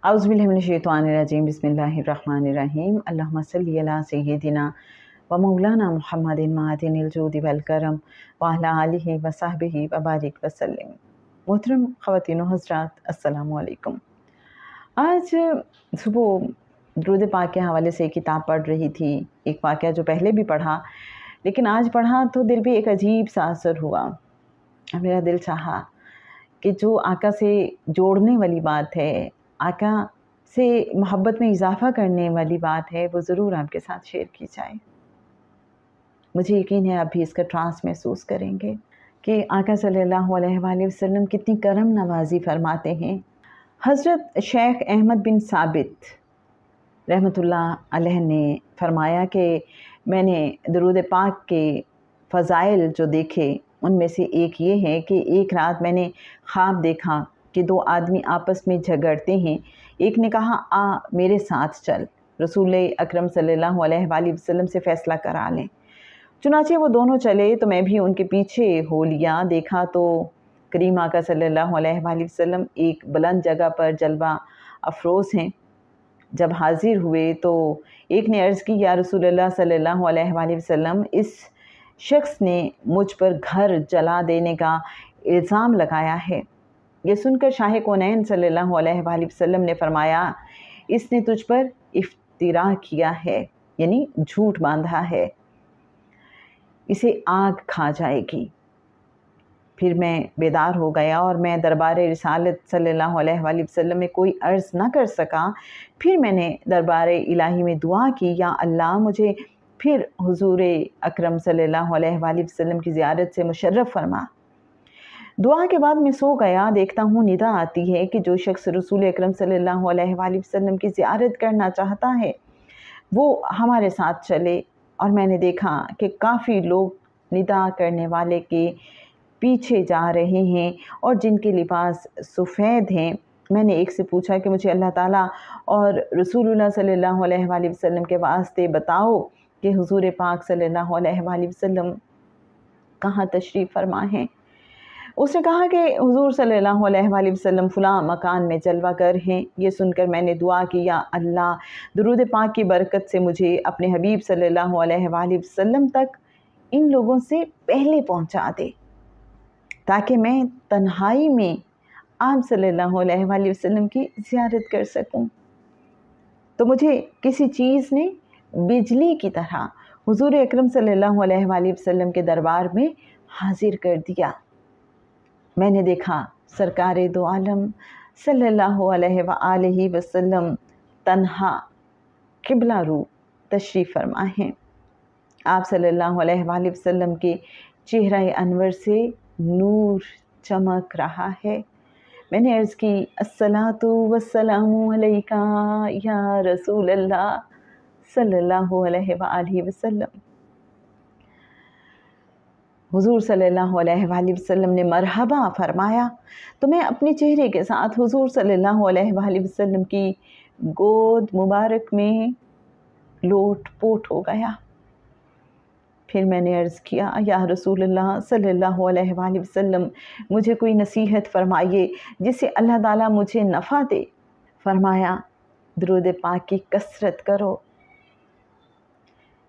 औज़ुबिल्लाहि मिनश्शैतानिर्रजीम बिस्मिल्लाहिर्रहमानिर्रहीम अल्लाहुम्मा सल्लि अला सय्यिदिना व मौलाना मुहम्मदिन मादिनिल जूदि वल करम व अला आलिहि व सहबिहि व बारिक व सल्लिम। मोहतरम ख़वातीन व हज़रात, अस्सलामु अलैकुम। आज सुबह दुरूद पाक के हवाले से किताब पढ़ रही थी। एक वाक़या जो पहले भी पढ़ा, लेकिन आज पढ़ा तो दिल पे एक अजीब सा असर हुआ। मेरा दिल चाहा कि जो आका से जोड़ने वाली बात है, आका से मोहब्बत में इजाफ़ा करने वाली बात है, वो ज़रूर आपके साथ शेयर की जाए। मुझे यकीन है आप भी इसका ट्रांस महसूस करेंगे कि आका सल्लल्लाहु अलैहि वसल्लम कितनी करम नवाजी फरमाते हैं। हज़रत शेख अहमद बिन साबित रहमतुल्लाह अलैह ने फरमाया कि मैंने दुरूद पाक के फ़ज़ाइल जो देखे, उनमें से एक ये है कि एक रात मैंने ख्वाब देखा कि दो आदमी आपस में झगड़ते हैं। एक ने कहा, आ मेरे साथ चल, रसूल अकरम सल्लल्लाहु अलैहि वसल्लम से फ़ैसला करा लें। चुनाचे वो दोनों चले तो मैं भी उनके पीछे हो लिया। देखा तो करीम आका सल्लल्लाहु अलैहि वसल्लम एक बुलंद जगह पर जलवा अफरोज़ हैं। जब हाजिर हुए तो एक ने अर्ज़ की, या रसूलल्लाह सल्लल्लाहु अलैहि वसल्लम, इस शख्स ने मुझ पर घर जला देने का इल्ज़ाम लगाया है। ये सुनकर शाह कौनैन सल्लल्लाहु अलैहि वसल्लम ने फरमाया, इसने तुझ पर इफ्तिरा किया है, यानी झूठ बांधा है, इसे आग खा जाएगी। फिर मैं बेदार हो गया और मैं दरबार रिसालत सल्लल्लाहु अलैहि वसल्लम में कोई अर्ज़ ना कर सका। फिर मैंने दरबार इलाही में दुआ की, या अल्लाह मुझे फिर हुज़ूर अकरम सल्लल्लाहु अलैहि वसल्लम की ज़ियारत से मुशर्रफ़ फरमा। दुआ के बाद मैं सो गया। देखता हूँ निदा आती है कि जो शख्स रसूल अकरम सल्लल्लाहु अलैहि वसल्लम की ज़ियारत करना चाहता है वो हमारे साथ चले। और मैंने देखा कि काफ़ी लोग निदा करने वाले के पीछे जा रहे हैं और जिनके लिबास सफ़ेद हैं। मैंने एक से पूछा कि मुझे अल्लाह ताला और रसूलुल्लाह सल्लल्लाहु अलैहि वसल्लम के वास्ते बताओ कि हुज़ूर पाक सल्लल्लाहु अलैहि वसल्लम कहाँ तशरीफ़ फरमा हैं। उसने कहा कि हुज़ूर सल्लल्लाहु अलैहि वसल्लम फ़लाँ मकान में जलवा गर हैं। ये सुनकर मैंने दुआ की, या अल्लाह दुरूद पाक की बरकत से मुझे अपने हबीब सल्लल्लाहु अलैहि वसल्लम तक इन लोगों से पहले पहुंचा दे, ताकि मैं तन्हाई में आप सल्लल्लाहु अलैहि वसल्लम की ज़ियारत कर सकूं। तो मुझे किसी चीज़ ने बिजली की तरह हुज़ूर अकरम सल्लल्लाहु अलैहि वसल्लम के दरबार में हाजिर कर दिया। मैंने देखा सरकार दो आलम सल्लल्लाहु अलैहि वसल्लम तन्हा किबला रू तशरीफ़ फरमा हैं। आप सल्लल्लाहु अलैहि वसल्लम के चेहरा अनवर से नूर चमक रहा है। मैंने अर्ज़ की, अस्सलातु वस्सलामु अलैका या रसूल अल्लाह सल्लल्लाहु अलैहि वसल्लम। हुज़ूर सल्लल्लाहु अलैहि वसल्लम ने मरहबा फरमाया तो मैं अपने चेहरे के साथ हुज़ूर सल्लल्लाहु अलैहि वसल्लम की गोद मुबारक में लोट पोट हो गया। फिर मैंने अर्ज़ किया, या रसूलल्लाह सल्लल्लाहु अलैहि वसल्लम, मुझे कोई नसीहत फरमाइए जिससे अल्लाह ताला मुझे नफ़ा दे। फरमाया, दुरूद पाक की कसरत करो।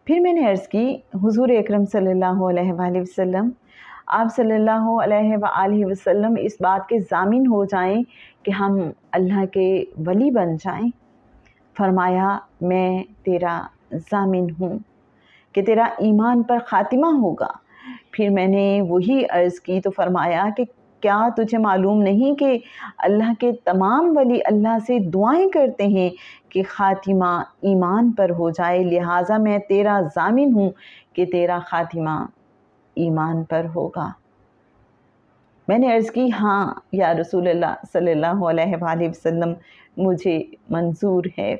फिर मैंने अर्ज़ की, हुज़ूर अकरम सल्लल्लाहु अलैहि वसल्लम, आप सल्लल्लाहु अलैहि वसल्लम इस बात के ज़ामिन हो जाएं कि हम अल्लाह के वली बन जाएं। फरमाया, मैं तेरा ज़ामिन हूँ कि तेरा ईमान पर ख़ातिमा होगा। फिर मैंने वही अर्ज़ की तो फरमाया कि क्या तुझे मालूम नहीं कि अल्लाह के तमाम वली अल्लाह से दुआएं करते हैं कि ख़ातिमा ईमान पर हो जाए, लिहाजा मैं तेरा ज़ामिन हूँ कि तेरा ख़ातिमा ईमान पर होगा। मैंने अर्ज़ की, हाँ या रसूलल्लाह सल्लल्लाहु अलैहि वसल्लम, मुझे मंजूर है।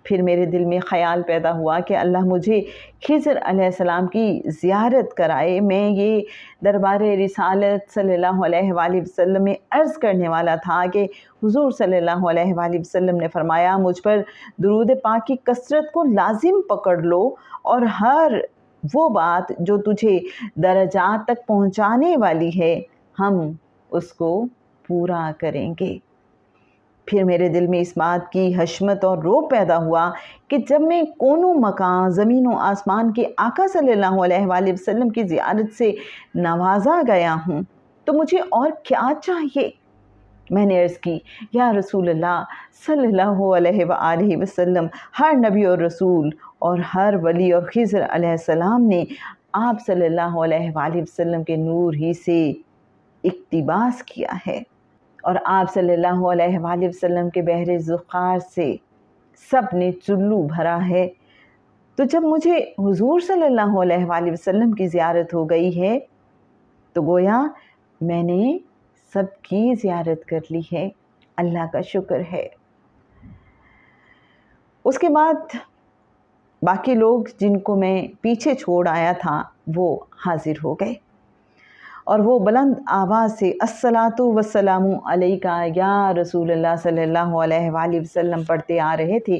फिर मेरे दिल में ख़याल पैदा हुआ कि अल्लाह मुझे खिज़र अलैहिस्सलाम की ज़ियारत कराए। मैं ये दरबार रिसालत सल्लल्लाहु अलैहि वसल्लम में अर्ज़ करने वाला था कि हुज़ूर सल्लल्लाहु अलैहि वसल्लम ने फ़रमाया, मुझ पर दुरूद पाक की कसरत को लाजिम पकड़ लो और हर वो बात जो तुझे दरजात तक पहुँचाने वाली है हम उसको पूरा करेंगे। پھر میرے دل میں اس بات کی حشمت اور رعب پیدا ہوا کہ جب میں کونوں مکان زمین و آسمان کے آقا صلی اللہ علیہ وآلہ وسلم کی زیارت سے نوازا گیا ہوں تو مجھے اور کیا چاہیے؟ میں نے عرض کی، یا رسول اللہ صلی اللہ علیہ وآلہ وسلم، ہر نبی اور رسول اور ہر ولی اور خضر علیہ السلام نے آپ صلی اللہ علیہ وآلہ وسلم کے نور ہی سے اقتباس کیا ہے، اور آپ صلی اللہ علیہ وآلہ وسلم کے بحر ذخار سے سب نے چلو بھرا ہے۔ تو جب مجھے حضور صلی اللہ علیہ وآلہ وسلم کی زیارت ہو گئی ہے تو گویا میں نے سب کی زیارت کر لی ہے، اللہ کا شکر ہے۔ اس کے بعد باقی لوگ جن کو میں پیچھے چھوڑ آیا تھا وہ حاضر ہو گئے، اور وہ بلند آواز سے الصلاۃ والسلام علیکہ یا رسول اللہ صلی اللہ علیہ وآلہ وسلم پڑھتے آ رہے تھے۔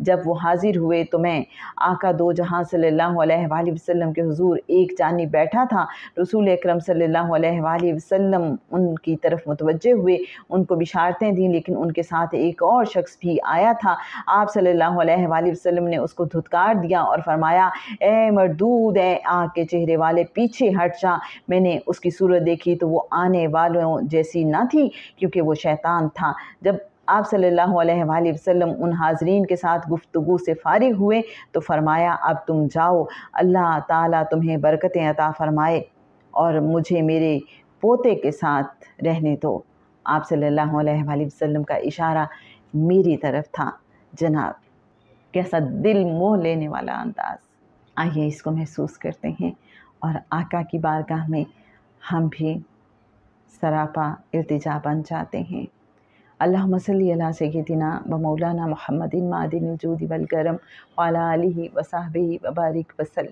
جب وہ حاضر ہوئے تو میں آقا دو جہاں صلی اللہ علیہ وآلہ وسلم کے حضور ایک جانب بیٹھا تھا، رسول اکرم صلی اللہ علیہ وآلہ وسلم ان کی طرف متوجہ ہوئے، ان کو بشارتیں دیں، لیکن ان کے ساتھ ایک اور شخص بھی آیا تھا۔ آپ صلی اللہ علیہ وآلہ وسلم نے اس کو دھتکار دیا اور فرمایا، اے مردود، اے آگ کے چہرے والے، پیچھے ہٹ جا۔ میں نے اس کی صورت دیکھی تو وہ آنے والوں جیسی نہ تھی، کیونکہ وہ شیطان تھا۔ جب آپ صلی اللہ علیہ وآلہ وسلم ان حاضرین کے ساتھ گفتگو سے فارغ ہوئے تو فرمایا، اب تم جاؤ، اللہ تعالیٰ تمہیں برکتیں عطا فرمائے اور مجھے میرے پوتے کے ساتھ رہنے دو۔ آپ صلی اللہ علیہ وآلہ وسلم کا اشارہ میری طرف تھا۔ جناب، کیسا دل موہ لینے والا انداز! آئیے اس کو محسوس کرتے ہیں اور آقا کی بارگاہ میں ہم بھی سراپا التجا بن جاتے ہیں۔ اللہم صلی علی سیدنا و مولانا محمد معدن الجود والکرم وعلی آلہ وصحبہ وبارک وسلم۔